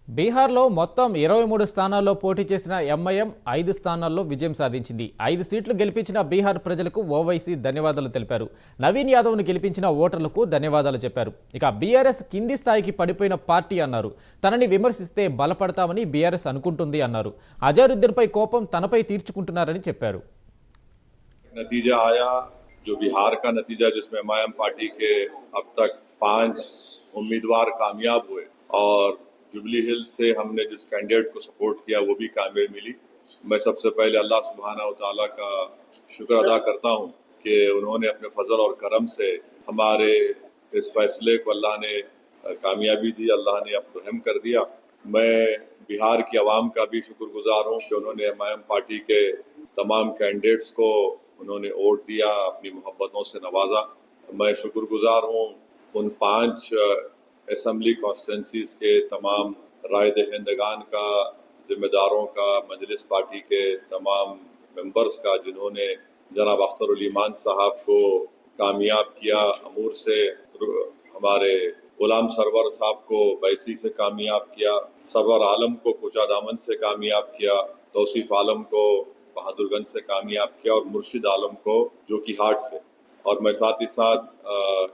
బీహార్లో మొత్తం 23 స్థానాల్లో పోటీ చేసిన ఎంఐఎం 5 స్థానాల్లో విజయం సాధించింది. 5 సీట్లు గెలిపించిన బీహార్ ప్రజలకు ఓవైసీ ధన్యవాదాలు తెలిపారు. నవీన్ యాదవ్ను గెలిపించిన ఓటర్లకు ధన్యవాదాలు చెప్పారు. ఇక బీఆర్ఎస్ కింది స్థాయికి పడిపోయిన పార్టీ అన్నారు. తనని విమర్శిస్తే బలపడతామని బీఆర్ఎస్ అనుకుంటుంది అన్నారు. అజారుద్దీన్పై కోపం తనపై తీర్చుకుంటున్నారని చెప్పారు. नतीजा आया जो बिहार का नतीजा जिसमें एमआईएम पार्टी के अब तक 5 उम्मीदवार कामयाब हुए और जुबली हिल से हमने जिस कैंडिडेट को सपोर्ट किया वो भी कामयाबी मिली। मैं सबसे पहले अल्लाह सुब्हाना व तआला का शुक्र अदा करता हूँ कि उन्होंने अपने फजल और करम से हमारे इस फैसले को अल्लाह ने कामयाबी दी, अल्लाह ने अब रहम कर दिया। मैं बिहार की आवाम का भी शुक्रगुजार हूँ कि उन्होंने एमआईएम पार्टी के तमाम कैंडिडेट्स को उन्होंने वोट दिया, अपनी मोहब्बतों से नवाजा। मैं शुक्रगुजार हूँ उन 5 असम्बली कॉन्स्टिट्यूंसीज के तमाम राय दहिंदगान का, जिम्मेदारों का, मजलिस पार्टी के तमाम मेंबर्स का जिन्होंने जनाब अख्तर उल ईमान साहब को कामयाब किया, अमूर से हमारे गुलाम सरवर साहब को बैसी से कामयाब किया, सरवर आलम को कुचा दामन से कामयाब किया, तौसीफ आलम को बहादुरगंज से कामयाब किया और मुर्शिद आलम को जो कि हाट से। और मैं साथ ही साथ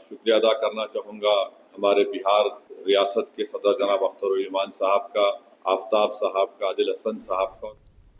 शुक्रिया अदा करना चाहूँगा हमारे बिहार रियासत के सदर जनाब अख्तर उल ईमान साहब का, आफ्ताब साहब का, आदिल हसन साहब का।